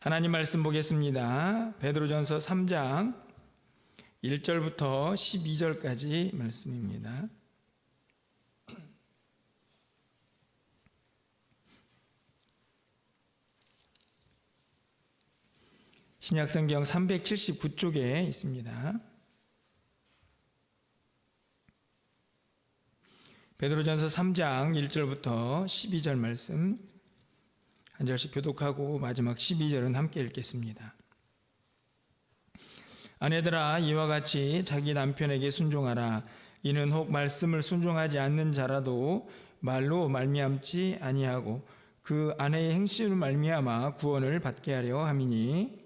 하나님 말씀 보겠습니다. 베드로전서 3장 1절부터 12절까지 말씀입니다. 신약성경 379쪽에 있습니다. 베드로전서 3장 1절부터 12절 말씀 한 절씩 교독하고 마지막 12절은 함께 읽겠습니다. 아내들아, 이와 같이 자기 남편에게 순종하라. 이는 혹 말씀을 순종하지 않는 자라도 말로 말미암지 아니하고 그 아내의 행실을 말미암아 구원을 받게 하려 함이니,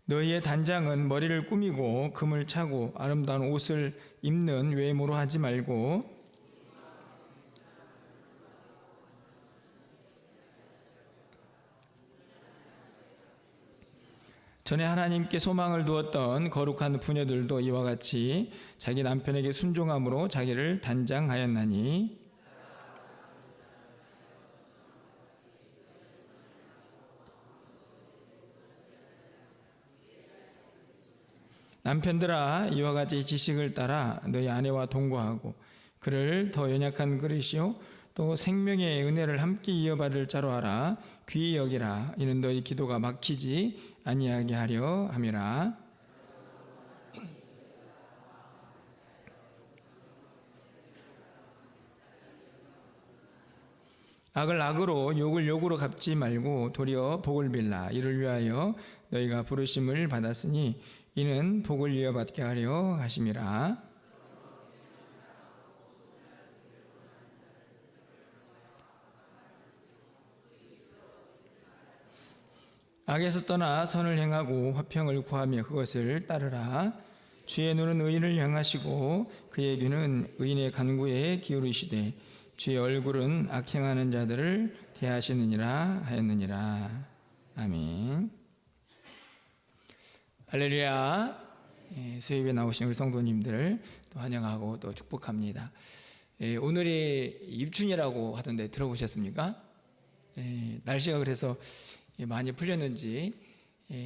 너희의 단장은 머리를 꾸미고 금을 차고 아름다운 옷을 입는 외모로 하지 말고 전에 하나님께 소망을 두었던 거룩한 부녀들도 이와 같이 자기 남편에게 순종함으로 자기를 단장하였나니, 남편들아, 이와 같이 지식을 따라 너희 아내와 동거하고 그를 더 연약한 그릇이요 또 생명의 은혜를 함께 이어받을 자로 하라. 귀히 여기라. 이는 너희 기도가 막히지 아니하게 하려 함이라. 악을 악으로 욕을 욕으로 갚지 말고 도리어 복을 빌라. 이를 위하여 너희가 부르심을 받았으니 이는 복을 이어받게 하려 하심이라. 악에서 떠나 선을 행하고 화평을 구하며 그것을 따르라. 주의 눈은 의인을 향하시고 그의 귀는 의인의 간구에 기울이시되 주의 얼굴은 악행하는 자들을 대하시느니라 하였느니라. 아멘. 할렐루야. 수요일에 나오신 우리 성도님들 또 환영하고 또 축복합니다. 오늘이 입춘이라고 하던데 들어보셨습니까? 날씨가 그래서 많이 풀렸는지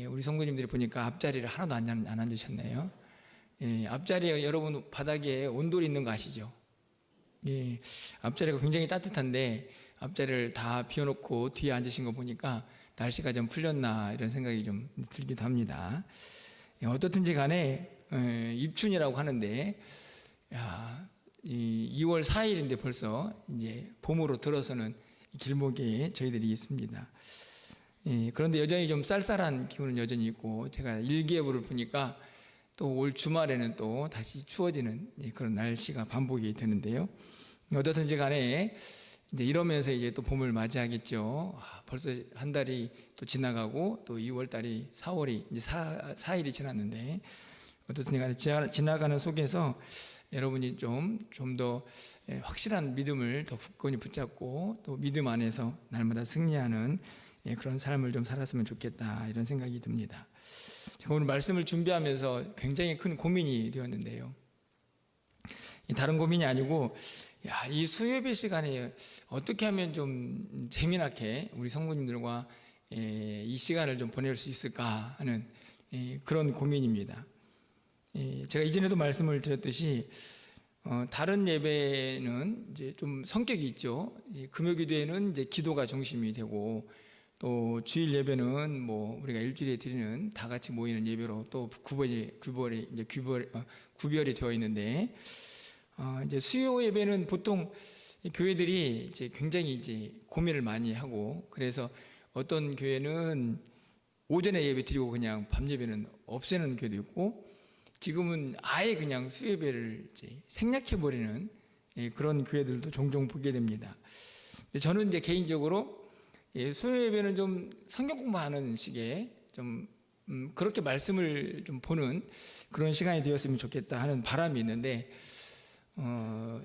우리 성도님들이 보니까 앞자리를 하나도 안 앉으셨네요. 앞자리에 여러분 바닥에 온돌이 있는 거 아시죠? 앞자리가 굉장히 따뜻한데 앞자리를 다 비워놓고 뒤에 앉으신 거 보니까 날씨가 좀 풀렸나 이런 생각이 좀 들기도 합니다. 어떻든지 간에 입춘이라고 하는데, 이 2월 4일인데 벌써 이제 봄으로 들어서는 길목에 저희들이 있습니다. 그런데 여전히 좀 쌀쌀한 기운은 여전히 있고, 제가 일기예보를 보니까 또 올 주말에는 또 다시 추워지는 그런 날씨가 반복이 되는데요. 어떻든지 간에 이제 이러면서 이제 또 봄을 맞이하겠죠. 벌써 한 달이 또 지나가고 또 2월 달이 4월이 이제 4일이 지났는데, 어떻든지 간에 지나가는 속에서 여러분이 좀 더 확실한 믿음을 더 굳건히 붙잡고 또 믿음 안에서 날마다 승리하는 그런 삶을 좀 살았으면 좋겠다 이런 생각이 듭니다. 제가 오늘 말씀을 준비하면서 굉장히 큰 고민이 되었는데요. 다른 고민이 아니고, 이 수요예배 시간에 어떻게 하면 좀 재미나게 우리 성도님들과 이 시간을 좀 보낼 수 있을까 하는 그런 고민입니다. 제가 이전에도 말씀을 드렸듯이 다른 예배는 이제 좀 성격이 있죠. 금요기도에는 이제 기도가 중심이 되고, 또 주일 예배는 뭐 우리가 일주일에 드리는 다 같이 모이는 예배로 또 구별이 되어 있는데, 이제 수요 예배는 보통 교회들이 이제 굉장히 이제 고민을 많이 하고, 그래서 어떤 교회는 오전에 예배 드리고 그냥 밤 예배는 없애는 교회도 있고, 지금은 아예 그냥 수요 예배를 이제 생략해 버리는 그런 교회들도 종종 보게 됩니다. 근데 저는 이제 개인적으로 수요 예배는 좀 성경 공부하는 식의 좀 그렇게 말씀을 좀 보는 그런 시간이 되었으면 좋겠다 하는 바람이 있는데,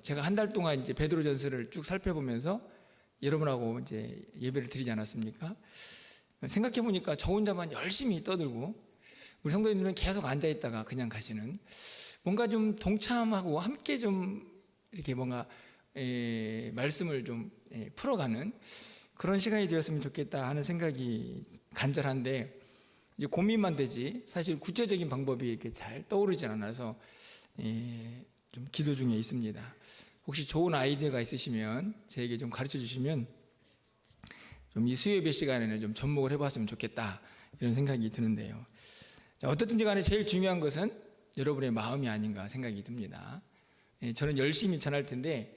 제가 한 달 동안 이제 베드로전서를 쭉 살펴보면서 여러분하고 이제 예배를 드리지 않았습니까? 생각해 보니까 저 혼자만 열심히 떠들고 우리 성도님들은 계속 앉아 있다가 그냥 가시는, 뭔가 좀 동참하고 함께 좀 이렇게 뭔가 말씀을 좀 풀어가는 그런 시간이 되었으면 좋겠다 하는 생각이 간절한데 이제 고민만 되지 사실 구체적인 방법이 이렇게 잘 떠오르지 않아서 좀 기도 중에 있습니다. 혹시 좋은 아이디어가 있으시면 저에게 좀 가르쳐 주시면 좀 이 수요 예배 시간에는 좀 접목을 해봤으면 좋겠다 이런 생각이 드는데요. 자, 어떻든지 간에 제일 중요한 것은 여러분의 마음이 아닌가 생각이 듭니다. 저는 열심히 전할 텐데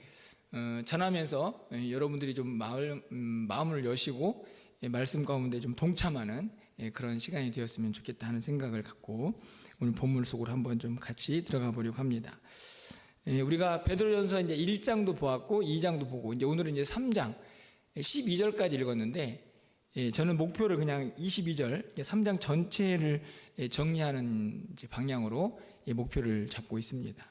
전하면서 여러분들이 좀 마음을 여시고 말씀 가운데 좀 동참하는 그런 시간이 되었으면 좋겠다 하는 생각을 갖고 오늘 본문 속으로 한번 좀 같이 들어가 보려고 합니다. 우리가 베드로전서 이제 1장도 보았고 2장도 보고 이제 오늘은 이제 3장 12절까지 읽었는데 저는 목표를 그냥 22절 3장 전체를 정리하는 이제 방향으로 목표를 잡고 있습니다.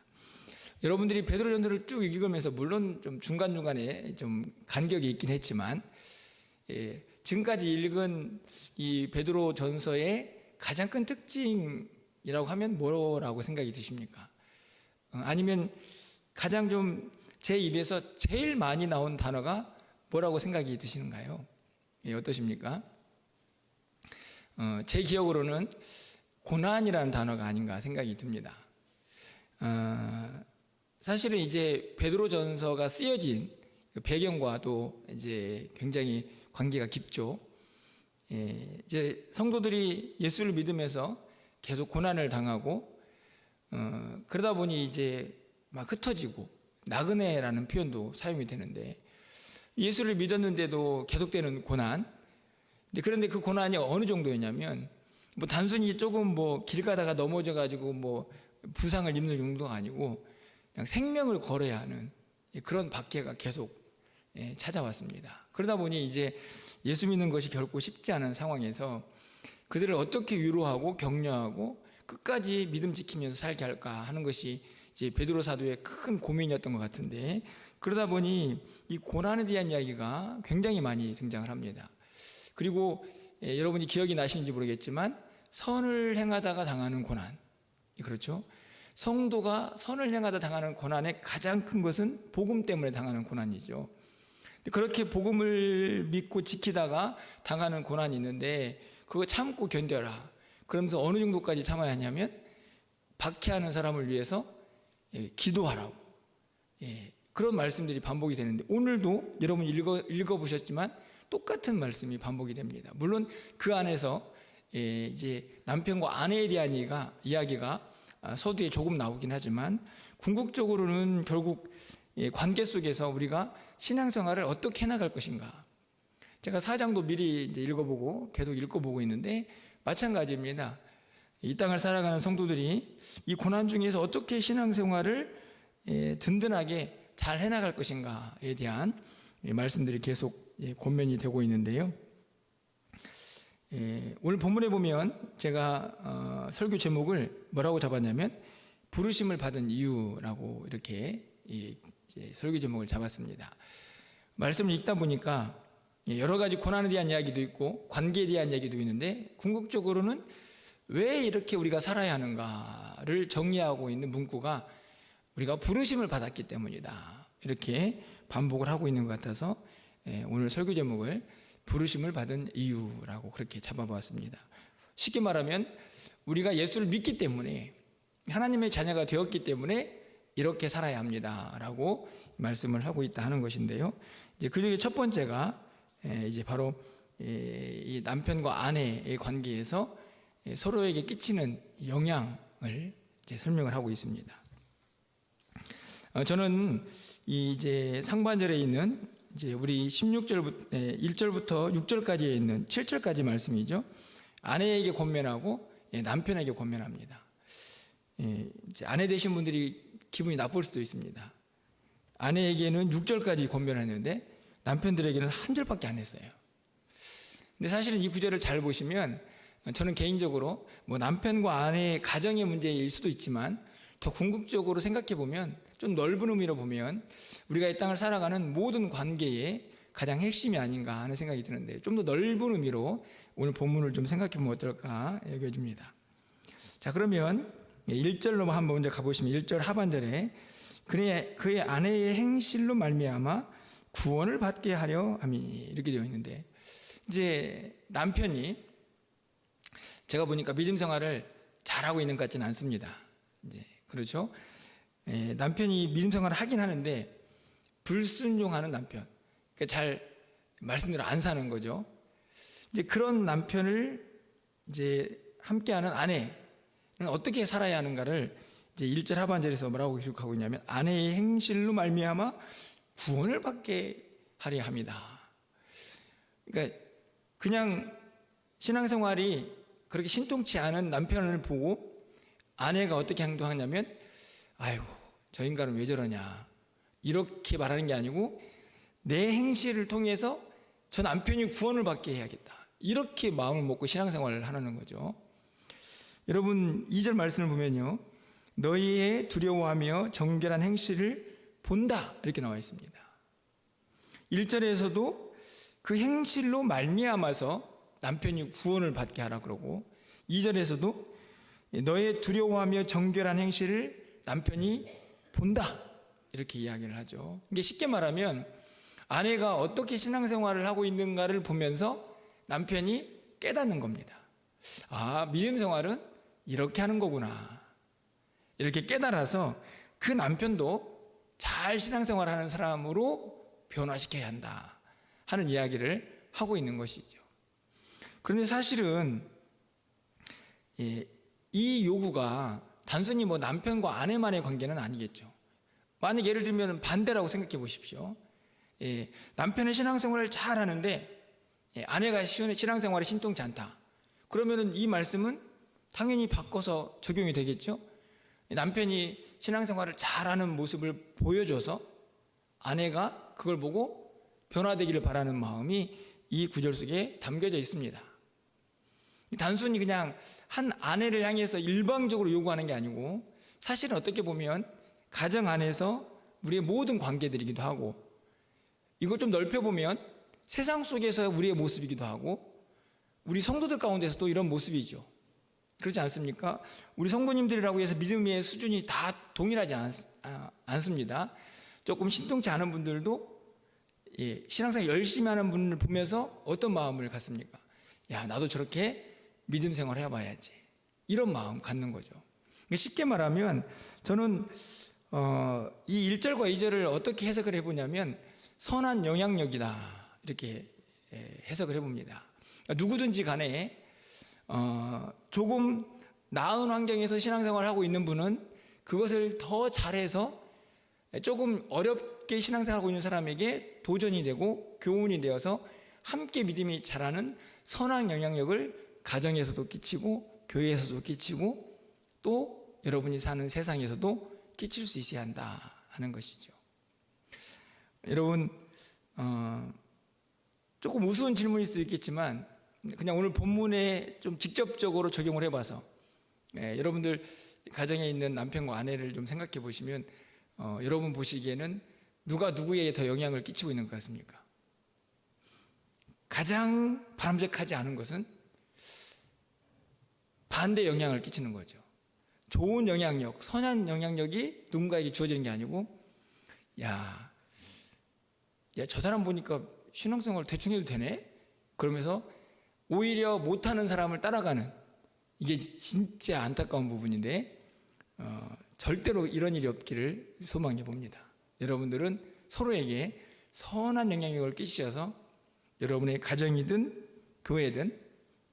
여러분들이 베드로전서를 쭉 읽으면서 물론 좀 중간중간에 좀 간격이 있긴 했지만 지금까지 읽은 이 베드로전서의 가장 큰 특징이라고 하면 뭐라고 생각이 드십니까? 아니면 가장 좀 제 입에서 제일 많이 나온 단어가 뭐라고 생각이 드시는가요? 어떠십니까? 제 기억으로는 고난이라는 단어가 아닌가 생각이 듭니다. 사실은 이제 베드로전서가 쓰여진 그 배경과도 이제 굉장히 관계가 깊죠. 이제 성도들이 예수를 믿으면서 계속 고난을 당하고 그러다 보니 이제 막 흩어지고 나그네라는 표현도 사용이 되는데 예수를 믿었는데도 계속되는 고난. 그런데 그 고난이 어느 정도였냐면 뭐 단순히 조금 뭐 길 가다가 넘어져 가지고 뭐 부상을 입는 정도가 아니고 그냥 생명을 걸어야 하는 그런 박해가 계속 찾아왔습니다. 그러다 보니 이제 예수 믿는 것이 결코 쉽지 않은 상황에서 그들을 어떻게 위로하고 격려하고 끝까지 믿음 지키면서 살게 할까 하는 것이 이제 베드로 사도의 큰 고민이었던 것 같은데 그러다 보니 이 고난에 대한 이야기가 굉장히 많이 등장을 합니다. 그리고 여러분이 기억이 나시는지 모르겠지만 선을 행하다가 당하는 고난, 그렇죠? 성도가 선을 행하다 당하는 고난의 가장 큰 것은 복음 때문에 당하는 고난이죠. 그렇게 복음을 믿고 지키다가 당하는 고난이 있는데 그거 참고 견뎌라. 그러면서 어느 정도까지 참아야 하냐면 박해하는 사람을 위해서 기도하라고. 그런 말씀들이 반복이 되는데 오늘도 여러분 읽어보셨지만 똑같은 말씀이 반복이 됩니다. 물론 그 안에서 이제 남편과 아내에 대한 이야기가 서두에 조금 나오긴 하지만 궁극적으로는 결국 관계 속에서 우리가 신앙생활을 어떻게 해나갈 것인가. 제가 4장도 미리 이제 읽어보고 계속 읽어보고 있는데 마찬가지입니다. 이 땅을 살아가는 성도들이 이 고난 중에서 어떻게 신앙생활을 든든하게 잘 해나갈 것인가에 대한 말씀들이 계속 권면이 되고 있는데요. 오늘 본문에 보면 제가 설교 제목을 뭐라고 잡았냐면 부르심을 받은 이유라고 이렇게 설교 제목을 잡았습니다. 말씀을 읽다 보니까 여러 가지 고난에 대한 이야기도 있고 관계에 대한 이야기도 있는데 궁극적으로는 왜 이렇게 우리가 살아야 하는가를 정리하고 있는 문구가 우리가 부르심을 받았기 때문이다. 이렇게 반복을 하고 있는 것 같아서 오늘 설교 제목을 부르심을 받은 이유라고 그렇게 잡아보았습니다. 쉽게 말하면 우리가 예수를 믿기 때문에 하나님의 자녀가 되었기 때문에 이렇게 살아야 합니다라고 말씀을 하고 있다 하는 것인데요. 이제 그 중에 첫 번째가 이제 바로 이 남편과 아내의 관계에서 서로에게 끼치는 영향을 이제 설명을 하고 있습니다. 저는 이제 상반절에 있는 이제 우리 16절부터 1절부터 6절까지에 있는 7절까지 말씀이죠. 아내에게 권면하고 남편에게 권면합니다. 이제 아내 되신 분들이 기분이 나쁠 수도 있습니다. 아내에게는 6절까지 권면했는데 남편들에게는 한 절밖에 안 했어요. 근데 사실은 이 구절을 잘 보시면 저는 개인적으로 뭐 남편과 아내의 가정의 문제일 수도 있지만 더 궁극적으로 생각해 보면 좀 넓은 의미로 보면 우리가 이 땅을 살아가는 모든 관계의 가장 핵심이 아닌가 하는 생각이 드는데 좀 더 넓은 의미로 오늘 본문을 좀 생각해 보면 어떨까 여겨집니다. 자, 그러면 1절로 한번 먼저 가보시면 1절 하반절에 그의 아내의 행실로 말미암아 구원을 받게 하려 함이니, 이렇게 되어 있는데, 이제 남편이 제가 보니까 믿음 생활을 잘하고 있는 것 같지는 않습니다. 이제 그렇죠? 남편이 믿음 생활을 하긴 하는데 불순종하는 남편, 그러니까 잘 말씀대로 안 사는 거죠. 이제 그런 남편을 이제 함께하는 아내는 어떻게 살아야 하는가를 이제 1절 하반절에서 뭐라고 기록하고 있냐면, 아내의 행실로 말미암아 구원을 받게 하려 합니다. 그러니까 그냥 신앙생활이 그렇게 신통치 않은 남편을 보고 아내가 어떻게 행동하냐면, 아이고 저 인간은 왜 저러냐, 이렇게 말하는 게 아니고 내 행실을 통해서 저 남편이 구원을 받게 해야겠다, 이렇게 마음을 먹고 신앙생활을 하는 거죠. 여러분 2절 말씀을 보면요, 너희의 두려워하며 정결한 행실을 본다, 이렇게 나와 있습니다. 1절에서도 그 행실로 말미암아서 남편이 구원을 받게 하라 그러고, 2절에서도 너의 두려워하며 정결한 행실을 남편이 본다, 이렇게 이야기를 하죠. 이게 쉽게 말하면 아내가 어떻게 신앙생활을 하고 있는가를 보면서 남편이 깨닫는 겁니다. 아, 믿음 생활은 이렇게 하는 거구나, 이렇게 깨달아서 그 남편도 잘 신앙생활하는 사람으로 변화시켜야 한다 하는 이야기를 하고 있는 것이죠. 그런데 사실은 이 요구가 단순히 뭐 남편과 아내만의 관계는 아니겠죠. 만약 예를 들면 반대라고 생각해 보십시오. 남편은 신앙생활을 잘 하는데 아내가 신앙생활에 신통치 않다. 그러면 이 말씀은 당연히 바꿔서 적용이 되겠죠. 남편이 신앙생활을 잘하는 모습을 보여줘서 아내가 그걸 보고 변화되기를 바라는 마음이 이 구절 속에 담겨져 있습니다. 단순히 그냥 한 아내를 향해서 일방적으로 요구하는 게 아니고, 사실은 어떻게 보면 가정 안에서 우리의 모든 관계들이기도 하고, 이걸 좀 넓혀보면 세상 속에서 우리의 모습이기도 하고, 우리 성도들 가운데서도 이런 모습이죠. 그렇지 않습니까? 우리 성도님들이라고 해서 믿음의 수준이 다 동일하지 않습니다. 조금 신통치 않은 분들도 신앙생활 열심히 하는 분을 보면서 어떤 마음을 갖습니까? 야, 나도 저렇게 믿음 생활 해봐야지, 이런 마음 갖는 거죠. 쉽게 말하면 저는 이 1절과 2절을 어떻게 해석을 해보냐면 선한 영향력이다, 이렇게 해석을 해봅니다. 누구든지 간에 조금 나은 환경에서 신앙생활을 하고 있는 분은 그것을 더 잘해서 조금 어렵게 신앙생활하고 있는 사람에게 도전이 되고 교훈이 되어서 함께 믿음이 자라는 선한 영향력을 가정에서도 끼치고 교회에서도 끼치고 또 여러분이 사는 세상에서도 끼칠 수 있어야 한다 하는 것이죠. 여러분 조금 우스운 질문일 수도 있겠지만 그냥 오늘 본문에 좀 직접적으로 적용을 해봐서 여러분들 가정에 있는 남편과 아내를 좀 생각해 보시면 여러분 보시기에는 누가 누구에게 더 영향을 끼치고 있는 것 같습니까? 가장 바람직하지 않은 것은 반대 영향을 끼치는 거죠. 좋은 영향력, 선한 영향력이 누군가에게 주어지는 게 아니고, 야, 저 사람 보니까 신앙생활 대충 해도 되네? 그러면서 오히려 못하는 사람을 따라가는, 이게 진짜 안타까운 부분인데 절대로 이런 일이 없기를 소망해 봅니다. 여러분들은 서로에게 선한 영향력을 끼치셔서 여러분의 가정이든 교회든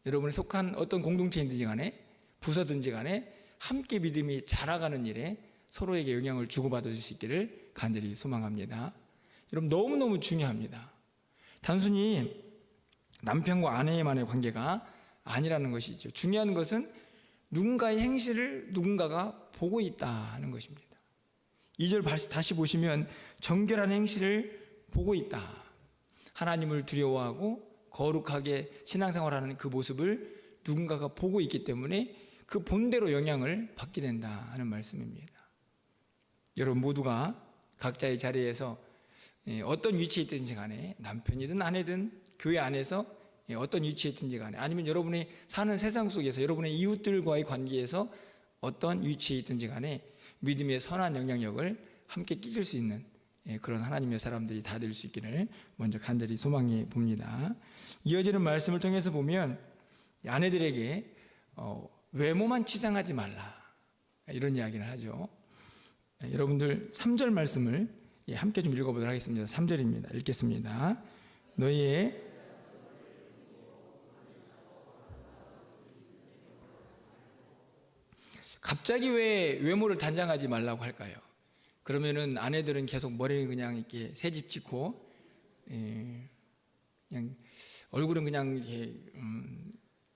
여러분이 속한 어떤 공동체인지 간에 부서든지 간에 함께 믿음이 자라가는 일에 서로에게 영향을 주고받을 수 있기를 간절히 소망합니다. 여러분 너무너무 중요합니다. 단순히 남편과 아내만의 관계가 아니라는 것이죠. 중요한 것은 누군가의 행실을 누군가가 보고 있다는 것입니다. 2절 다시 보시면 정결한 행실을 보고 있다. 하나님을 두려워하고 거룩하게 신앙생활하는 그 모습을 누군가가 보고 있기 때문에 그 본대로 영향을 받게 된다 하는 말씀입니다. 여러분 모두가 각자의 자리에서 어떤 위치에 있든지 간에 남편이든 아내든 교회 안에서 어떤 위치에 있든지 간에 아니면 여러분이 사는 세상 속에서 여러분의 이웃들과의 관계에서 어떤 위치에 있든지 간에 믿음의 선한 영향력을 함께 끼칠 수 있는 그런 하나님의 사람들이 다 될 수 있기를 먼저 간절히 소망해 봅니다. 이어지는 말씀을 통해서 보면 아내들에게 외모만 치장하지 말라, 이런 이야기를 하죠. 여러분들 3절 말씀을 함께 좀 읽어보도록 하겠습니다. 3절입니다. 읽겠습니다. 너희의 갑자기 왜 외모를 단장하지 말라고 할까요? 그러면은 아내들은 계속 머리는 그냥 이렇게 새집 짓고, 그냥 얼굴은 그냥 이렇게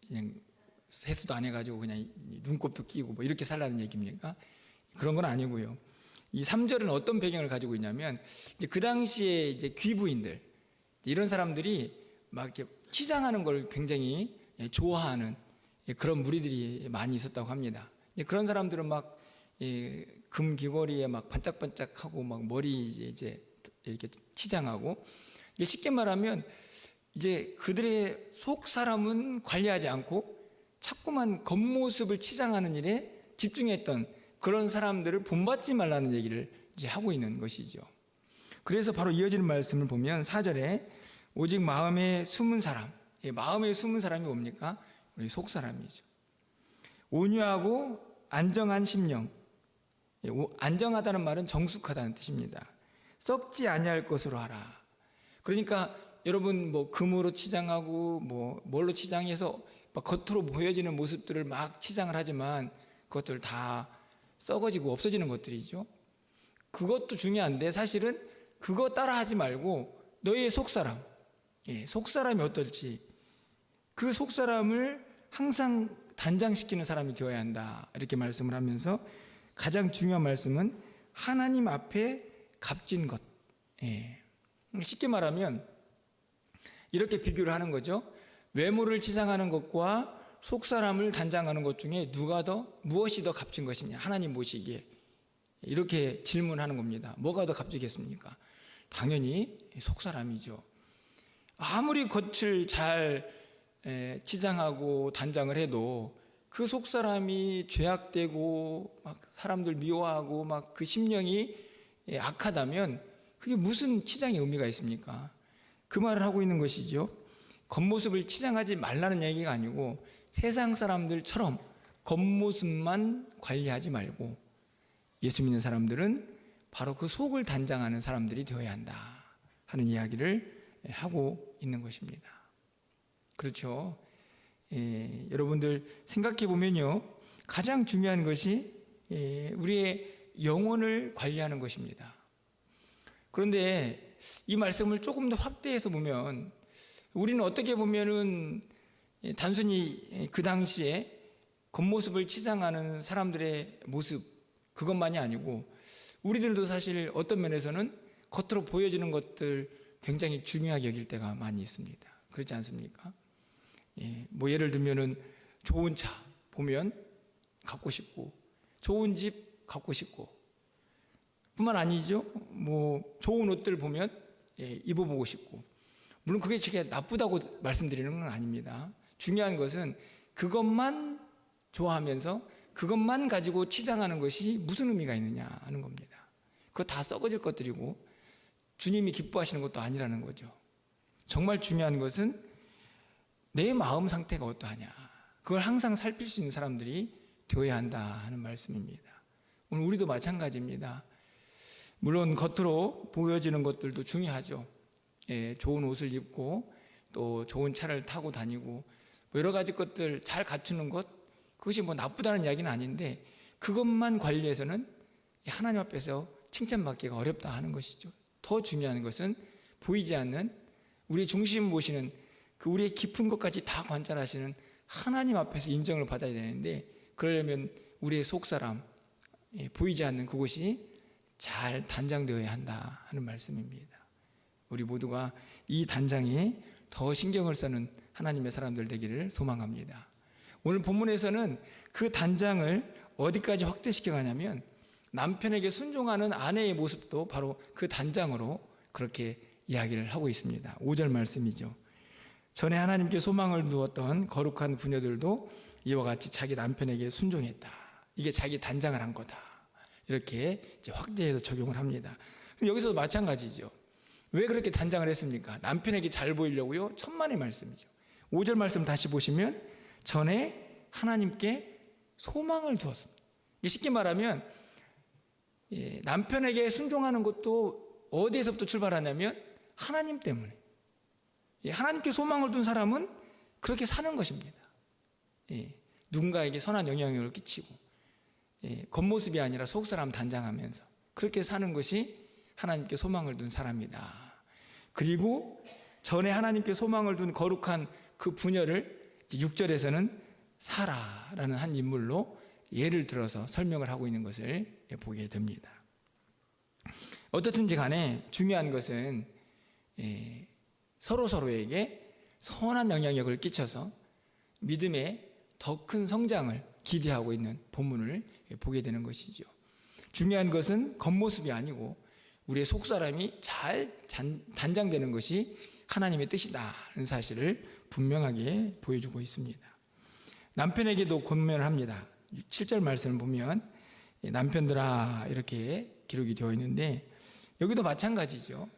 그냥 세수도 안 해가지고 그냥 눈곱도 끼고 뭐 이렇게 살라는 얘기입니까? 그런 건 아니고요. 이 3절은 어떤 배경을 가지고 있냐면, 이제 그 당시에 이제 귀부인들, 이런 사람들이 막 이렇게 치장하는 걸 굉장히 좋아하는 그런 무리들이 많이 있었다고 합니다. 그런 사람들은 막 금 귀걸이에 막 반짝반짝하고 막 머리 이제 이렇게 치장하고, 쉽게 말하면 이제 그들의 속 사람은 관리하지 않고 자꾸만 겉모습을 치장하는 일에 집중했던 그런 사람들을 본받지 말라는 얘기를 이제 하고 있는 것이죠. 그래서 바로 이어지는 말씀을 보면 4절에 오직 마음에 숨은 사람, 마음에 숨은 사람이 뭡니까? 우리 속 사람이죠. 온유하고 안정한 심령, 안정하다는 말은 정숙하다는 뜻입니다. 썩지 아니할 것으로 하라. 그러니까 여러분 뭐 금으로 치장하고 뭐 뭘로 치장해서 막 겉으로 보여지는 모습들을 막 치장을 하지만 그것들 다 썩어지고 없어지는 것들이죠. 그것도 중요한데 사실은 그거 따라하지 말고 너희의 속사람, 속사람이 어떨지, 그 속사람을 항상 단장시키는 사람이 되어야 한다, 이렇게 말씀을 하면서 가장 중요한 말씀은 하나님 앞에 값진 것. 쉽게 말하면 이렇게 비교를 하는 거죠. 외모를 치장하는 것과 속사람을 단장하는 것 중에 무엇이 더 값진 것이냐, 하나님 보시기에. 이렇게 질문하는 겁니다. 뭐가 더 값지겠습니까? 당연히 속사람이죠. 아무리 겉을 잘 치장하고 단장을 해도 그 속사람이 죄악되고 막 사람들 미워하고 막 그 심령이 악하다면 그게 무슨 치장의 의미가 있습니까? 그 말을 하고 있는 것이죠. 겉모습을 치장하지 말라는 얘기가 아니고 세상 사람들처럼 겉모습만 관리하지 말고 예수 믿는 사람들은 바로 그 속을 단장하는 사람들이 되어야 한다 하는 이야기를 하고 있는 것입니다. 그렇죠. 여러분들 생각해 보면요, 가장 중요한 것이 우리의 영혼을 관리하는 것입니다. 그런데 이 말씀을 조금 더 확대해서 보면 우리는 어떻게 보면은 단순히 그 당시에 겉모습을 치장하는 사람들의 모습 그것만이 아니고 우리들도 사실 어떤 면에서는 겉으로 보여지는 것들 굉장히 중요하게 여길 때가 많이 있습니다. 그렇지 않습니까? 뭐 예를 들면은 좋은 차 보면 갖고 싶고, 좋은 집 갖고 싶고, 뿐만 아니죠. 뭐 좋은 옷들 보면 입어보고 싶고. 물론 그게 되게 나쁘다고 말씀드리는 건 아닙니다. 중요한 것은 그것만 좋아하면서 그것만 가지고 치장하는 것이 무슨 의미가 있느냐 하는 겁니다. 그거 다 썩어질 것들이고 주님이 기뻐하시는 것도 아니라는 거죠. 정말 중요한 것은 내 마음 상태가 어떠하냐, 그걸 항상 살필 수 있는 사람들이 되어야 한다 하는 말씀입니다. 오늘 우리도 마찬가지입니다. 물론 겉으로 보여지는 것들도 중요하죠. 좋은 옷을 입고 또 좋은 차를 타고 다니고 뭐 여러 가지 것들 잘 갖추는 것, 그것이 뭐 나쁘다는 이야기는 아닌데 그것만 관리해서는 하나님 앞에서 칭찬받기가 어렵다 하는 것이죠. 더 중요한 것은 보이지 않는 우리의 중심 보시는 그 우리의 깊은 것까지 다 관찰하시는 하나님 앞에서 인정을 받아야 되는데, 그러려면 우리의 속사람, 보이지 않는 그곳이 잘 단장되어야 한다 하는 말씀입니다. 우리 모두가 이 단장에 더 신경을 쓰는 하나님의 사람들 되기를 소망합니다. 오늘 본문에서는 그 단장을 어디까지 확대시켜 가냐면 남편에게 순종하는 아내의 모습도 바로 그 단장으로 그렇게 이야기를 하고 있습니다. 5절 말씀이죠. 전에 하나님께 소망을 두었던 거룩한 부녀들도 이와 같이 자기 남편에게 순종했다. 이게 자기 단장을 한 거다. 이렇게 이제 확대해서 적용을 합니다. 여기서도 마찬가지죠. 왜 그렇게 단장을 했습니까? 남편에게 잘 보이려고요. 천만의 말씀이죠. 5절 말씀 다시 보시면 전에 하나님께 소망을 두었습니다. 쉽게 말하면 남편에게 순종하는 것도 어디에서부터 출발하냐면 하나님 때문에. 하나님께 소망을 둔 사람은 그렇게 사는 것입니다. 누군가에게 선한 영향력을 끼치고 겉모습이 아니라 속사람 단장하면서 그렇게 사는 것이 하나님께 소망을 둔 사람이다. 그리고 전에 하나님께 소망을 둔 거룩한 그 부녀를 6절에서는 사라라는 한 인물로 예를 들어서 설명을 하고 있는 것을 보게 됩니다. 어떻든지 간에 중요한 것은 서로에게 선한 영향력을 끼쳐서 믿음의 더 큰 성장을 기대하고 있는 본문을 보게 되는 것이죠. 중요한 것은 겉모습이 아니고 우리의 속사람이 잘 단장되는 것이 하나님의 뜻이다는 사실을 분명하게 보여주고 있습니다. 남편에게도 권면을 합니다. 7절 말씀을 보면 남편들아 이렇게 기록이 되어 있는데 여기도 마찬가지죠.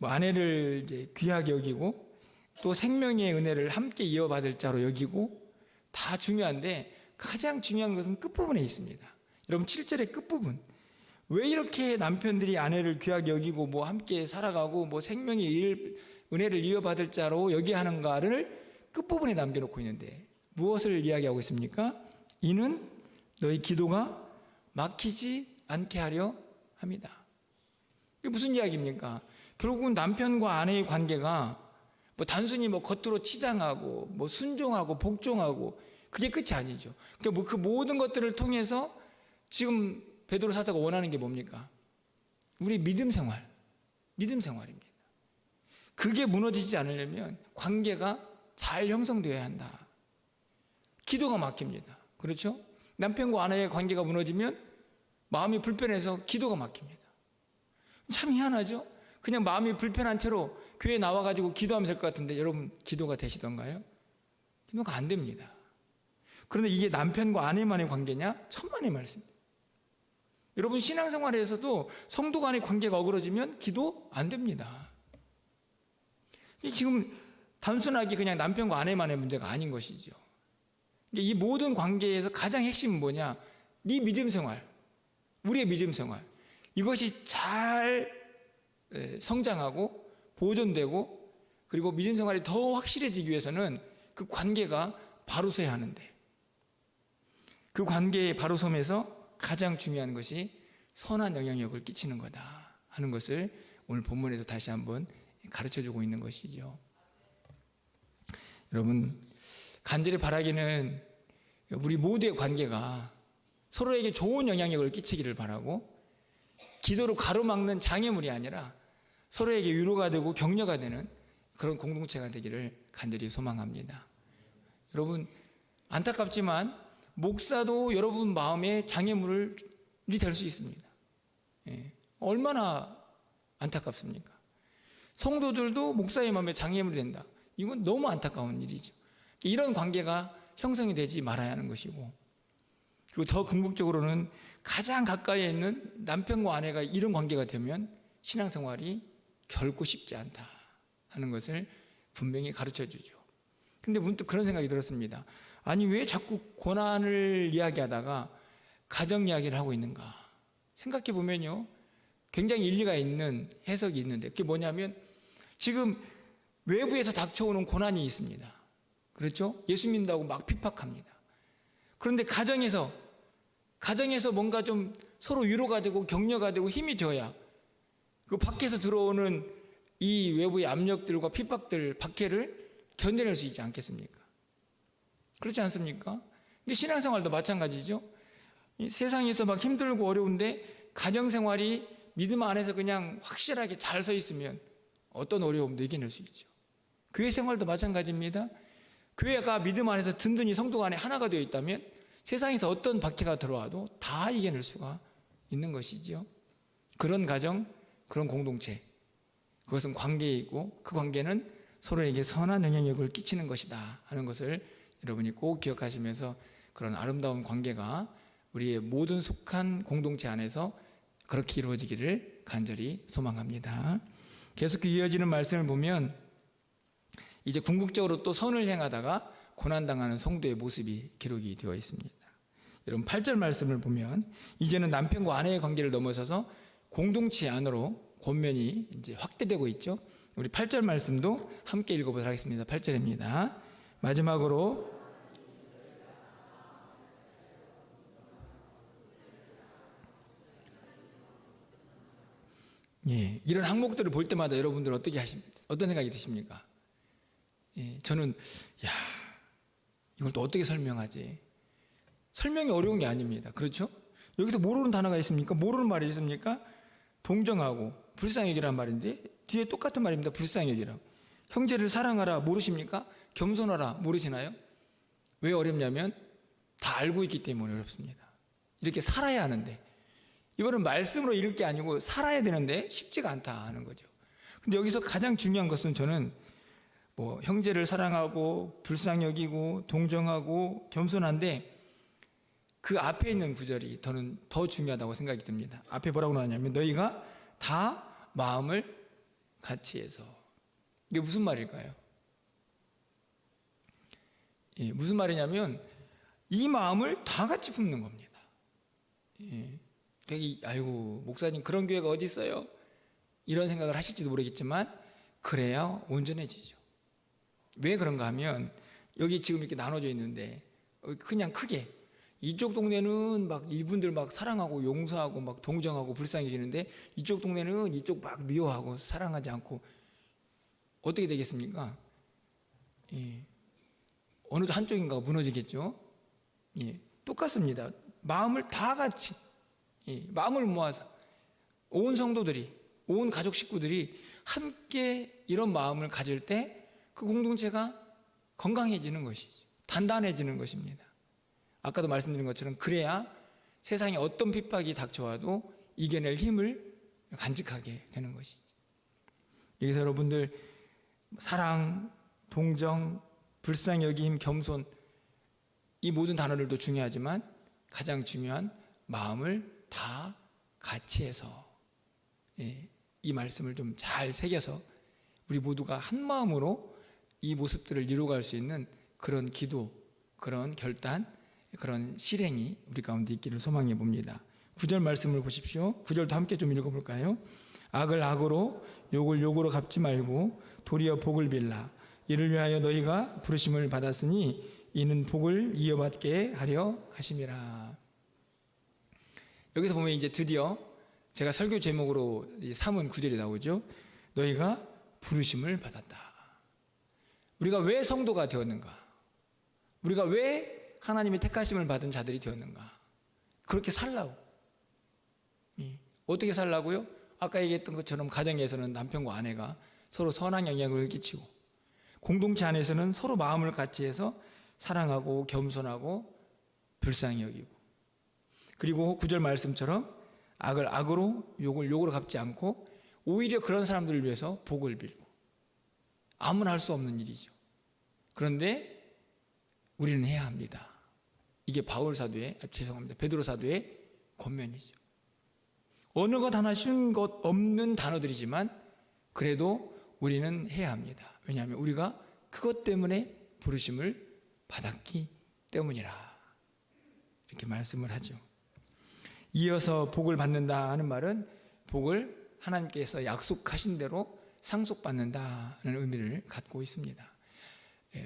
아내를 이제 귀하게 여기고 또 생명의 은혜를 함께 이어받을 자로 여기고 다 중요한데 가장 중요한 것은 끝부분에 있습니다. 여러분 7절의 끝부분. 왜 이렇게 남편들이 아내를 귀하게 여기고 함께 살아가고 생명의 은혜를 이어받을 자로 여기 하는가를 끝부분에 남겨놓고 있는데 무엇을 이야기하고 있습니까? 이는 너희 기도가 막히지 않게 하려 합니다. 이게 무슨 이야기입니까? 결국은 남편과 아내의 관계가 단순히 겉으로 치장하고 순종하고 복종하고 그게 끝이 아니죠. 그러니까 그 모든 것들을 통해서 지금 베드로 사도가 원하는 게 뭡니까? 우리 믿음 생활입니다. 그게 무너지지 않으려면 관계가 잘 형성되어야 한다. 기도가 막힙니다. 그렇죠? 남편과 아내의 관계가 무너지면 마음이 불편해서 기도가 막힙니다. 참 희한하죠? 그냥 마음이 불편한 채로 교회에 나와가지고 기도하면 될 것 같은데 여러분 기도가 되시던가요? 기도가 안 됩니다. 그런데 이게 남편과 아내만의 관계냐? 천만의 말씀입니다. 여러분 신앙생활에서도 성도 간의 관계가 어그러지면 기도 안 됩니다. 지금 단순하게 그냥 남편과 아내만의 문제가 아닌 것이죠. 이 모든 관계에서 가장 핵심은 뭐냐? 네 믿음 생활, 우리의 믿음 생활, 이것이 잘 성장하고 보존되고 그리고 믿음 생활이 더 확실해지기 위해서는 그 관계가 바로 서야 하는데 그 관계의 바로 섬에서 가장 중요한 것이 선한 영향력을 끼치는 거다 하는 것을 오늘 본문에서 다시 한번 가르쳐주고 있는 것이죠. 여러분 간절히 바라기는 우리 모두의 관계가 서로에게 좋은 영향력을 끼치기를 바라고 기도로 가로막는 장애물이 아니라 서로에게 위로가 되고 격려가 되는 그런 공동체가 되기를 간절히 소망합니다. 여러분 안타깝지만 목사도 여러분 마음에 장애물이 될 수 있습니다. 얼마나 안타깝습니까? 성도들도 목사의 마음에 장애물이 된다. 이건 너무 안타까운 일이죠. 이런 관계가 형성이 되지 말아야 하는 것이고 그리고 더 궁극적으로는 가장 가까이에 있는 남편과 아내가 이런 관계가 되면 신앙생활이 결코 쉽지 않다 하는 것을 분명히 가르쳐주죠. 근데 문득 그런 생각이 들었습니다. 아니 왜 자꾸 고난을 이야기하다가 가정 이야기를 하고 있는가 생각해 보면요 굉장히 일리가 있는 해석이 있는데 그게 뭐냐면 지금 외부에서 닥쳐오는 고난이 있습니다. 그렇죠? 예수 믿는다고 막 핍박합니다. 그런데 가정에서 뭔가 좀 서로 위로가 되고 격려가 되고 힘이 되어야 그 밖에서 들어오는 이 외부의 압력들과 핍박들, 박해를 견뎌낼 수 있지 않겠습니까? 그렇지 않습니까? 근데 신앙생활도 마찬가지죠. 이 세상에서 막 힘들고 어려운데 가정생활이 믿음 안에서 그냥 확실하게 잘 서 있으면 어떤 어려움도 이겨낼 수 있죠. 교회 생활도 마찬가지입니다. 교회가 믿음 안에서 든든히 성도 안에 하나가 되어 있다면 세상에서 어떤 박해가 들어와도 다 이겨낼 수가 있는 것이죠. 그런 가정, 그런 공동체, 그것은 관계이고 그 관계는 서로에게 선한 영향력을 끼치는 것이다 하는 것을 여러분이 꼭 기억하시면서 그런 아름다운 관계가 우리의 모든 속한 공동체 안에서 그렇게 이루어지기를 간절히 소망합니다. 계속 이어지는 말씀을 보면 이제 궁극적으로 또 선을 행하다가 고난당하는 성도의 모습이 기록이 되어 있습니다. 여러분 8절 말씀을 보면 이제는 남편과 아내의 관계를 넘어서서 공동체 안으로 권면이 이제 확대되고 있죠. 우리 8절 말씀도 함께 읽어보도록 하겠습니다. 8절입니다. 마지막으로 이런 항목들을 볼 때마다 여러분들 어떤 생각이 드십니까? 저는 이걸 또 어떻게 설명하지? 설명이 어려운 게 아닙니다. 그렇죠? 여기서 모르는 단어가 있습니까? 모르는 말이 있습니까? 동정하고 불쌍히 여기란 말인데 뒤에 똑같은 말입니다. 불쌍히 여기라. 형제를 사랑하라 모르십니까? 겸손하라 모르시나요? 왜 어렵냐면 다 알고 있기 때문에 어렵습니다. 이렇게 살아야 하는데 이거는 말씀으로 읽을 게 아니고 살아야 되는데 쉽지가 않다 하는 거죠. 근데 여기서 가장 중요한 것은 저는 형제를 사랑하고 불쌍히 여기고 동정하고 겸손한데 그 앞에 있는 구절이 저는 더 중요하다고 생각이 듭니다. 앞에 뭐라고 나왔냐면 너희가 다 마음을 같이 해서. 이게 무슨 말일까요? 무슨 말이냐면 이 마음을 다 같이 품는 겁니다. 아이고 목사님 그런 교회가 어디 있어요? 이런 생각을 하실지도 모르겠지만 그래야 온전해지죠. 왜 그런가 하면 여기 지금 이렇게 나눠져 있는데 그냥 크게 이쪽 동네는 막 이분들 막 사랑하고 용서하고 막 동정하고 불쌍히 여기는데 이쪽 동네는 이쪽 막 미워하고 사랑하지 않고 어떻게 되겠습니까? 어느 한쪽인가가 무너지겠죠. 똑같습니다. 마음을 다 같이 마음을 모아서 온 성도들이 온 가족 식구들이 함께 이런 마음을 가질 때 그 공동체가 건강해지는 것이죠. 단단해지는 것입니다. 아까도 말씀드린 것처럼 그래야 세상에 어떤 핍박이 닥쳐와도 이겨낼 힘을 간직하게 되는 것이죠. 여기서 여러분들 사랑, 동정, 불쌍히 여김, 겸손 이 모든 단어들도 중요하지만 가장 중요한 마음을 다 같이 해서 이 말씀을 좀 잘 새겨서 우리 모두가 한 마음으로 이 모습들을 이루어갈 수 있는 그런 기도, 그런 결단, 그런 실행이 우리 가운데 있기를 소망해 봅니다. 9절 말씀을 보십시오. 9절도 함께 좀 읽어볼까요? 악을 악으로 욕을 욕으로 갚지 말고 도리어 복을 빌라. 이를 위하여 너희가 부르심을 받았으니 이는 복을 이어받게 하려 하심이라. 여기서 보면 이제 드디어 제가 설교 제목으로 삼은 9절이 나오죠. 너희가 부르심을 받았다. 우리가 왜 성도가 되었는가? 우리가 왜 하나님의 택하심을 받은 자들이 되었는가? 그렇게 살라고. 어떻게 살라고요? 아까 얘기했던 것처럼 가정에서는 남편과 아내가 서로 선한 영향을 끼치고 공동체 안에서는 서로 마음을 같이 해서 사랑하고 겸손하고 불쌍히 여기고 그리고 9절 말씀처럼 악을 악으로 욕을 욕으로 갚지 않고 오히려 그런 사람들을 위해서 복을 빌고 아무나 할 수 없는 일이죠. 그런데 우리는 해야 합니다. 이게 베드로 사도의 권면이죠. 어느 것 하나 쉬운 것 없는 단어들이지만 그래도 우리는 해야 합니다. 왜냐하면 우리가 그것 때문에 부르심을 받았기 때문이라 이렇게 말씀을 하죠. 이어서 복을 받는다 하는 말은 복을 하나님께서 약속하신 대로 상속받는다는 의미를 갖고 있습니다.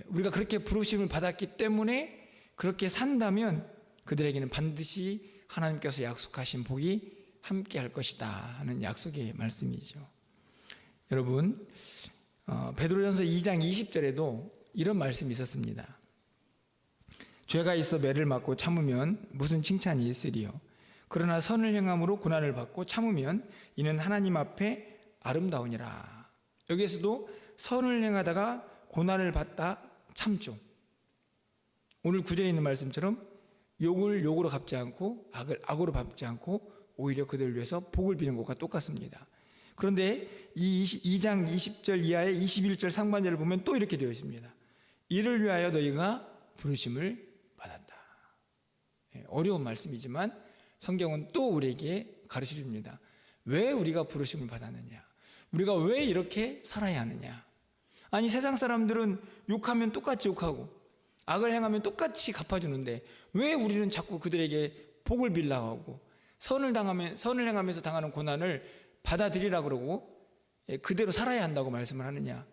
우리가 그렇게 부르심을 받았기 때문에 그렇게 산다면 그들에게는 반드시 하나님께서 약속하신 복이 함께 할 것이다 하는 약속의 말씀이죠. 여러분 베드로전서 2장 20절에도 이런 말씀이 있었습니다. 죄가 있어 매를 맞고 참으면 무슨 칭찬이 있으리요. 그러나 선을 행함으로 고난을 받고 참으면 이는 하나님 앞에 아름다우니라. 여기에서도 선을 행하다가 고난을 받다 참죠. 오늘 구절에 있는 말씀처럼 욕을 욕으로 갚지 않고 악을 악으로 갚지 않고 오히려 그들을 위해서 복을 비는 것과 똑같습니다. 그런데 이 2장 20절 이하의 21절 상반절을 보면 또 이렇게 되어 있습니다. 이를 위하여 너희가 부르심을 받았다. 어려운 말씀이지만 성경은 또 우리에게 가르쳐 줍니다. 왜 우리가 부르심을 받았느냐? 우리가 왜 이렇게 살아야 하느냐? 아니, 세상 사람들은 욕하면 똑같이 욕하고 악을 행하면 똑같이 갚아주는데 왜 우리는 자꾸 그들에게 복을 빌라고 하고 선을 행하면서 당하는 고난을 받아들이라 그러고 그대로 살아야 한다고 말씀을 하느냐?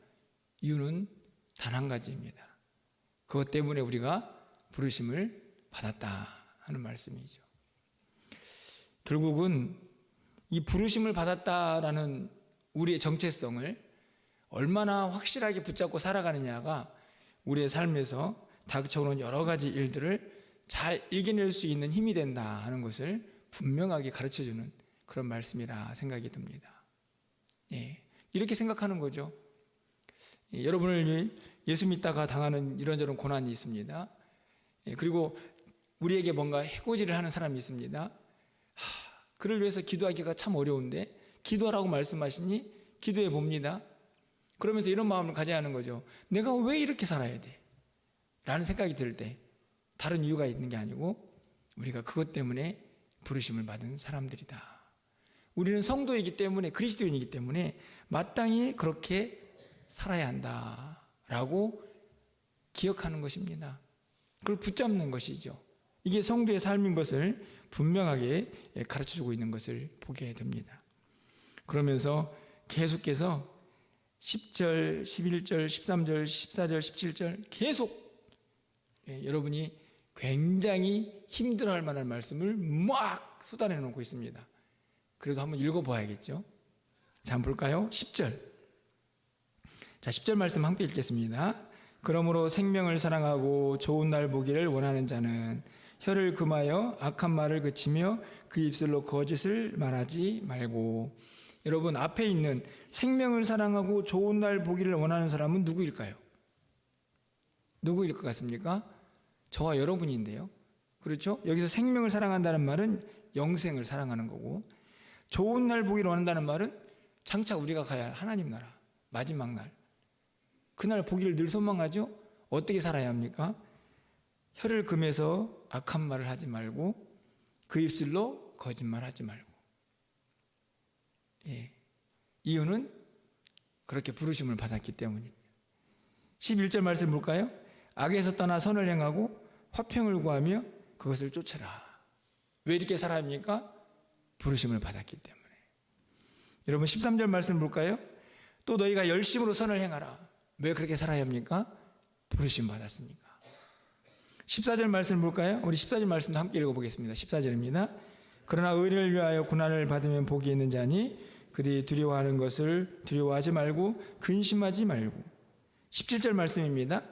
이유는 단 한 가지입니다. 그것 때문에 우리가 부르심을 받았다 하는 말씀이죠. 결국은 이 부르심을 받았다라는 우리의 정체성을 얼마나 확실하게 붙잡고 살아가느냐가 우리의 삶에서 닥쳐오는 여러 가지 일들을 잘 이겨낼 수 있는 힘이 된다 하는 것을 분명하게 가르쳐주는 그런 말씀이라 생각이 듭니다. 이렇게 생각하는 거죠. 여러분을 예수 믿다가 당하는 이런저런 고난이 있습니다. 그리고 우리에게 뭔가 해코지를 하는 사람이 있습니다. 그를 위해서 기도하기가 참 어려운데 기도하라고 말씀하시니 기도해 봅니다. 그러면서 이런 마음을 가져야 하는 거죠. 내가 왜 이렇게 살아야 돼? 라는 생각이 들 때 다른 이유가 있는 게 아니고 우리가 그것 때문에 부르심을 받은 사람들이다. 우리는 성도이기 때문에, 그리스도인이기 때문에 마땅히 그렇게 살아야 한다라고 기억하는 것입니다. 그걸 붙잡는 것이죠. 이게 성도의 삶인 것을 분명하게 가르쳐주고 있는 것을 보게 됩니다. 그러면서 계속해서 10절, 11절, 13절, 14절, 17절 계속 여러분이 굉장히 힘들어할 만한 말씀을 막 쏟아내 놓고 있습니다. 그래도 한번 읽어봐야겠죠. 자, 한번 볼까요? 10절. 자, 10절 말씀 함께 읽겠습니다. 그러므로 생명을 사랑하고 좋은 날 보기를 원하는 자는 혀를 금하여 악한 말을 그치며 그 입술로 거짓을 말하지 말고. 여러분, 앞에 있는 생명을 사랑하고 좋은 날 보기를 원하는 사람은 누구일까요? 누구일 것 같습니까? 저와 여러분인데요. 그렇죠? 여기서 생명을 사랑한다는 말은 영생을 사랑하는 거고, 좋은 날 보기를 원한다는 말은 장차 우리가 가야 할 하나님 나라, 마지막 날, 그날 보기를 늘 소망하죠. 어떻게 살아야 합니까? 혀를 금해서 악한 말을 하지 말고 그 입술로 거짓말하지 말고. 이유는 그렇게 부르심을 받았기 때문입니다. 11절 말씀 볼까요? 악에서 떠나 선을 행하고 화평을 구하며 그것을 쫓아라. 왜 이렇게 살아야 합니까? 부르심을 받았기 때문에. 여러분, 13절 말씀 볼까요? 또 너희가 열심으로 선을 행하라. 왜 그렇게 살아야 합니까? 부르심 받았으니까. 14절 말씀 볼까요? 우리 14절 말씀도 함께 읽어보겠습니다. 14절입니다. 그러나 의를 위하여 고난을 받으면 복이 있는 자니 그들이 두려워하는 것을 두려워하지 말고 근심하지 말고. 17절 말씀입니다.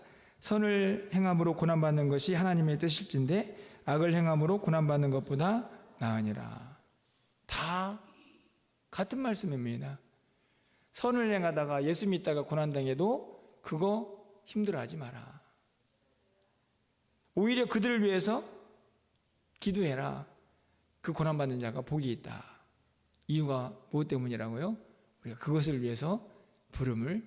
선을 행함으로 고난받는 것이 하나님의 뜻일진데 악을 행함으로 고난받는 것보다 나으니라. 다 같은 말씀입니다. 선을 행하다가 예수 믿다가 고난당해도 그거 힘들어하지 마라. 오히려 그들을 위해서 기도해라. 그 고난받는 자가 복이 있다. 이유가 무엇 때문이라고요? 우리가 그것을 위해서 부름을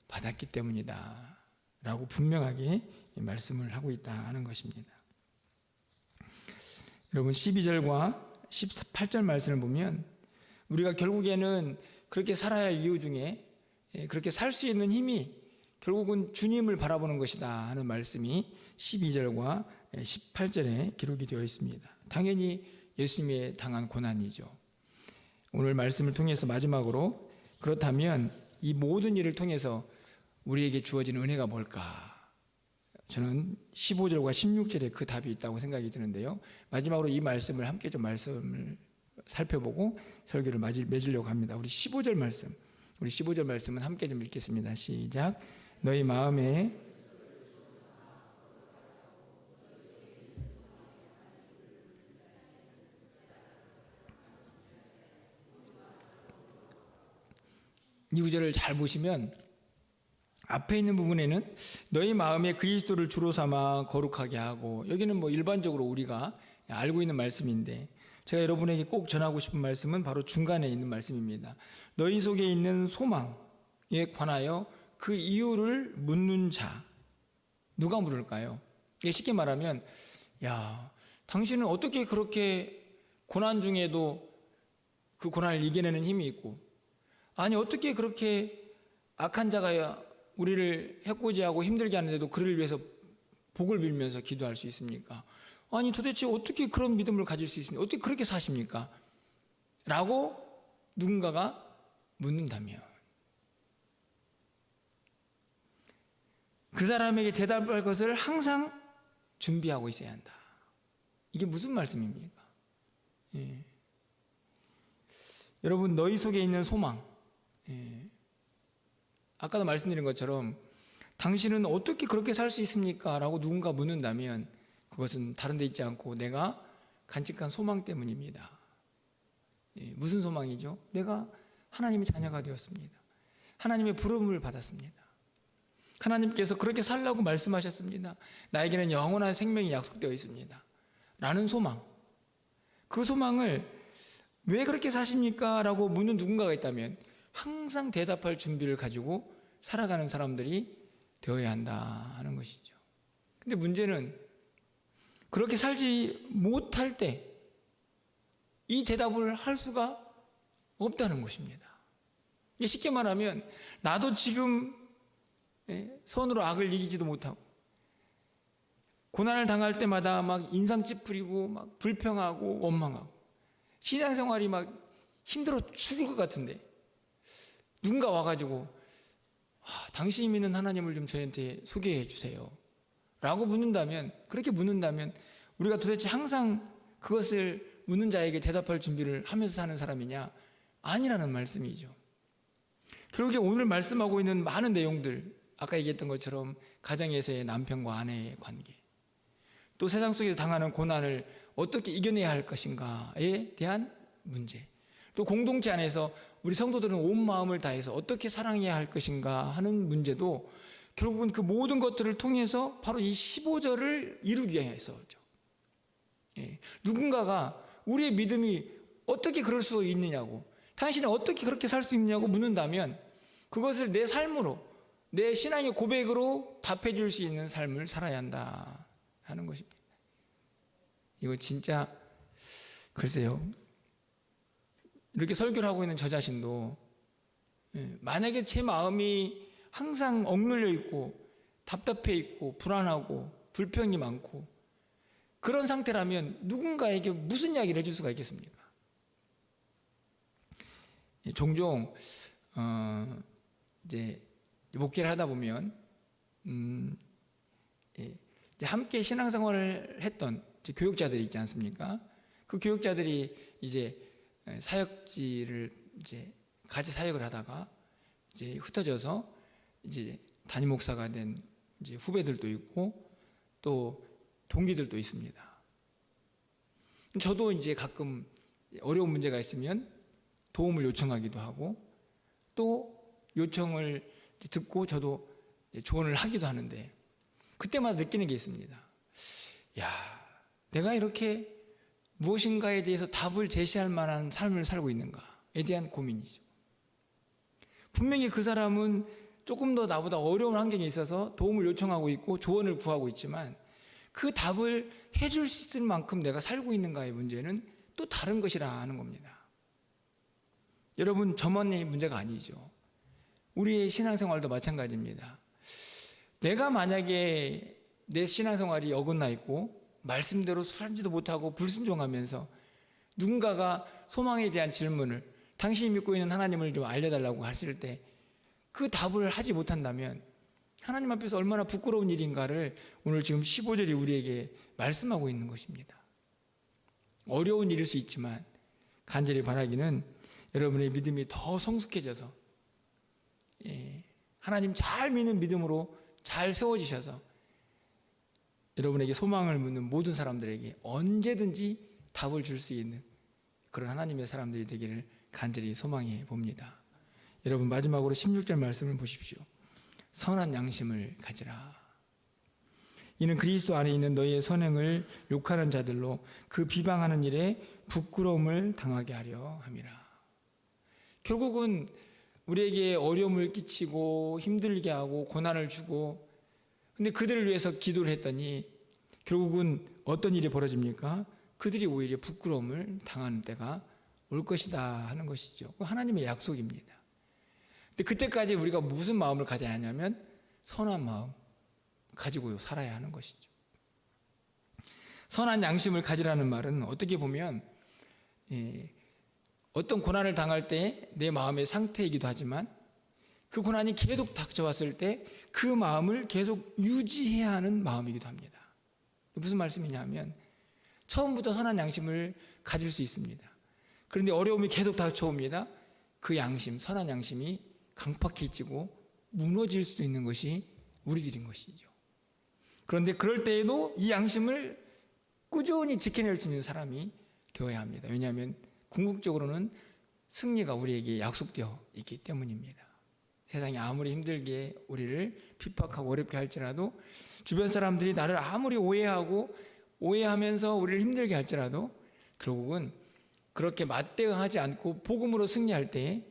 받았기 때문이다 라고 분명하게 말씀을 하고 있다는 것입니다. 여러분, 12절과 18절 말씀을 보면 우리가 결국에는 그렇게 살아야 할 이유 중에 그렇게 살 수 있는 힘이 결국은 주님을 바라보는 것이다 하는 말씀이 12절과 18절에 기록이 되어 있습니다. 당연히 예수님이 당한 고난이죠. 오늘 말씀을 통해서 마지막으로, 그렇다면 이 모든 일을 통해서 우리에게 주어지는 은혜가 뭘까? 저는 15절과 16절에 그 답이 있다고 생각이 드는데요. 마지막으로 이 말씀을 함께 좀 말씀을 살펴보고 설교를 맺으려고 합니다. 우리 15절 말씀은 함께 좀 읽겠습니다. 시작. 너희 마음에 이 구절을 잘 보시면 앞에 있는 부분에는 너희 마음에 그리스도를 주로 삼아 거룩하게 하고, 여기는 뭐 일반적으로 우리가 알고 있는 말씀인데 제가 여러분에게 꼭 전하고 싶은 말씀은 바로 중간에 있는 말씀입니다. 너희 속에 있는 소망에 관하여 그 이유를 묻는 자. 누가 물을까요? 쉽게 말하면, 야, 당신은 어떻게 그렇게 고난 중에도 그 고난을 이겨내는 힘이 있고, 아니 어떻게 그렇게 악한 자가 우리를 해코지하고 힘들게 하는데도 그를 위해서 복을 빌면서 기도할 수 있습니까? 아니 도대체 어떻게 그런 믿음을 가질 수 있습니까? 어떻게 그렇게 사십니까? 라고 누군가가 묻는다면 그 사람에게 대답할 것을 항상 준비하고 있어야 한다. 이게 무슨 말씀입니까? 예. 여러분, 너희 속에 있는 소망, 아까도 말씀드린 것처럼 당신은 어떻게 그렇게 살 수 있습니까? 라고 누군가 묻는다면 그것은 다른 데 있지 않고 내가 간직한 소망 때문입니다. 무슨 소망이죠? 내가 하나님의 자녀가 되었습니다. 하나님의 부름을 받았습니다. 하나님께서 그렇게 살라고 말씀하셨습니다. 나에게는 영원한 생명이 약속되어 있습니다. 라는 소망. 그 소망을 왜 그렇게 사십니까? 라고 묻는 누군가가 있다면 항상 대답할 준비를 가지고 살아가는 사람들이 되어야 한다 하는 것이죠. 근데 문제는 그렇게 살지 못할 때 이 대답을 할 수가 없다는 것입니다. 쉽게 말하면 나도 지금 선으로 악을 이기지도 못하고 고난을 당할 때마다 막 인상 찌푸리고 막 불평하고 원망하고 신앙생활이 막 힘들어 죽을 것 같은데 누군가 와가지고 당신이 믿는 하나님을 좀 저희한테 소개해 주세요 라고 묻는다면, 그렇게 묻는다면 우리가 도대체 항상 그것을 묻는 자에게 대답할 준비를 하면서 사는 사람이냐? 아니라는 말씀이죠. 결국에 오늘 말씀하고 있는 많은 내용들, 아까 얘기했던 것처럼 가정에서의 남편과 아내의 관계, 또 세상 속에서 당하는 고난을 어떻게 이겨내야 할 것인가에 대한 문제, 또 공동체 안에서 우리 성도들은 온 마음을 다해서 어떻게 사랑해야 할 것인가 하는 문제도 결국은 그 모든 것들을 통해서 바로 이 15절을 이루기 위해서죠. 누군가가 우리의 믿음이 어떻게 그럴 수 있느냐고, 당신이 어떻게 그렇게 살 수 있느냐고 묻는다면 그것을 내 삶으로, 내 신앙의 고백으로 답해 줄 수 있는 삶을 살아야 한다 하는 것입니다. 이거 진짜 글쎄요, 이렇게 설교를 하고 있는 저 자신도 만약에 제 마음이 항상 억눌려 있고 답답해 있고 불안하고 불평이 많고 그런 상태라면 누군가에게 무슨 이야기를 해줄 수가 있겠습니까? 종종 이제 목회를 하다 보면 이제 함께 신앙생활을 했던 교육자들이 있지 않습니까? 그 교육자들이 이제 사역지를 이제 같이 사역을 하다가 이제 흩어져서 이제 담임 목사가 된 이제 후배들도 있고 또 동기들도 있습니다. 저도 이제 가끔 어려운 문제가 있으면 도움을 요청하기도 하고 또 요청을 듣고 저도 조언을 하기도 하는데 그때마다 느끼는 게 있습니다. 야, 내가 이렇게 무엇인가에 대해서 답을 제시할 만한 삶을 살고 있는가에 대한 고민이죠. 분명히 그 사람은 조금 더 나보다 어려운 환경에 있어서 도움을 요청하고 있고 조언을 구하고 있지만 그 답을 해줄 수 있을 만큼 내가 살고 있는가의 문제는 또 다른 것이라는 겁니다. 여러분, 저만의 문제가 아니죠. 우리의 신앙생활도 마찬가지입니다. 내가 만약에 내 신앙생활이 어긋나 있고 말씀대로 살지도 못하고 불순종하면서 누군가가 소망에 대한 질문을 당신이 믿고 있는 하나님을 좀 알려달라고 했을 때 그 답을 하지 못한다면 하나님 앞에서 얼마나 부끄러운 일인가를 오늘 지금 15절이 우리에게 말씀하고 있는 것입니다. 어려운 일일 수 있지만 간절히 바라기는 여러분의 믿음이 더 성숙해져서 하나님 잘 믿는 믿음으로 잘 세워지셔서 여러분에게 소망을 묻는 모든 사람들에게 언제든지 답을 줄 수 있는 그런 하나님의 사람들이 되기를 간절히 소망해 봅니다. 여러분, 마지막으로 16절 말씀을 보십시오. 선한 양심을 가지라. 이는 그리스도 안에 있는 너희의 선행을 욕하는 자들로 그 비방하는 일에 부끄러움을 당하게 하려 함이라. 결국은 우리에게 어려움을 끼치고 힘들게 하고 고난을 주고, 근데 그들을 위해서 기도를 했더니 결국은 어떤 일이 벌어집니까? 그들이 오히려 부끄러움을 당하는 때가 올 것이다 하는 것이죠. 하나님의 약속입니다. 근데 그때까지 우리가 무슨 마음을 가져야 하냐면 선한 마음 가지고 살아야 하는 것이죠. 선한 양심을 가지라는 말은 어떻게 보면 어떤 고난을 당할 때 내 마음의 상태이기도 하지만 그 고난이 계속 닥쳐왔을 때 그 마음을 계속 유지해야 하는 마음이기도 합니다. 무슨 말씀이냐면 처음부터 선한 양심을 가질 수 있습니다. 그런데 어려움이 계속 닥쳐옵니다. 그 양심, 선한 양심이 강팍해지고 무너질 수도 있는 것이 우리들인 것이죠. 그런데 그럴 때에도 이 양심을 꾸준히 지켜낼 수 있는 사람이 되어야 합니다. 왜냐하면 궁극적으로는 승리가 우리에게 약속되어 있기 때문입니다. 세상이 아무리 힘들게 우리를 핍박하고 어렵게 할지라도 주변 사람들이 나를 아무리 오해하면서 우리를 힘들게 할지라도 결국은 그렇게 맞대응하지 않고 복음으로 승리할 때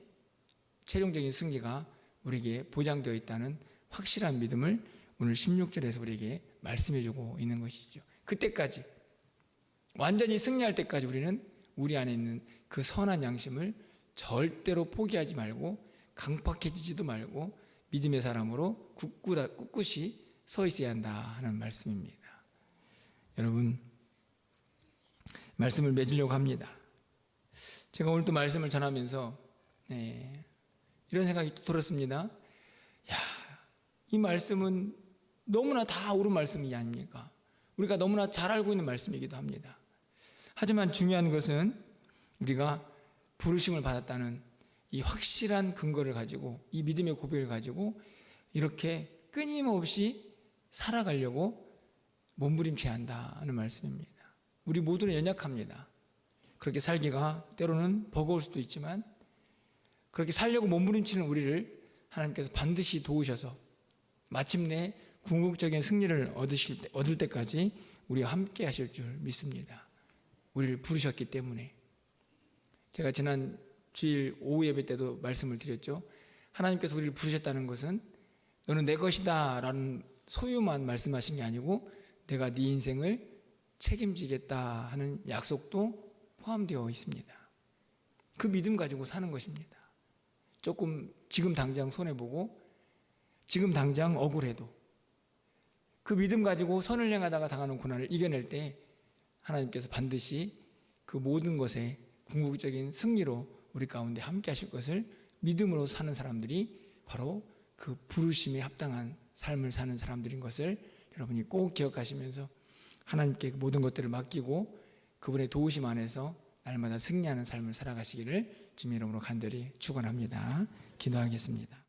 최종적인 승리가 우리에게 보장되어 있다는 확실한 믿음을 오늘 16절에서 우리에게 말씀해 주고 있는 것이죠. 그때까지 완전히 승리할 때까지 우리는 우리 안에 있는 그 선한 양심을 절대로 포기하지 말고 강팍해지지도 말고 믿음의 사람으로 꿋꿋이 서 있어야 한다 하는 말씀입니다. 여러분, 말씀을 맺으려고 합니다. 제가 오늘 또 말씀을 전하면서 이런 생각이 들었습니다. 이 말씀은 너무나 다 옳은 말씀이 아닙니까? 우리가 너무나 잘 알고 있는 말씀이기도 합니다. 하지만 중요한 것은 우리가 부르심을 받았다는 이 확실한 근거를 가지고 이 믿음의 고백을 가지고 이렇게 끊임없이 살아가려고 몸부림쳐야 한다는 말씀입니다. 우리 모두는 연약합니다. 그렇게 살기가 때로는 버거울 수도 있지만 그렇게 살려고 몸부림치는 우리를 하나님께서 반드시 도우셔서 마침내 궁극적인 승리를 얻을 때까지 우리와 함께 하실 줄 믿습니다. 우리를 부르셨기 때문에. 제가 지난 주일 오후 예배 때도 말씀을 드렸죠. 하나님께서 우리를 부르셨다는 것은 너는 내 것이다 라는 소유만 말씀하신 게 아니고 내가 네 인생을 책임지겠다 하는 약속도 포함되어 있습니다. 그 믿음 가지고 사는 것입니다. 조금 지금 당장 손해보고 지금 당장 억울해도 그 믿음 가지고 선을 행하다가 당하는 고난을 이겨낼 때 하나님께서 반드시 그 모든 것에 궁극적인 승리로 우리 가운데 함께 하실 것을 믿음으로 사는 사람들이 바로 그 부르심에 합당한 삶을 사는 사람들인 것을 여러분이 꼭 기억하시면서 하나님께 그 모든 것들을 맡기고 그분의 도우심 안에서 날마다 승리하는 삶을 살아가시기를 주님의 이름으로 간절히 축원합니다. 기도하겠습니다.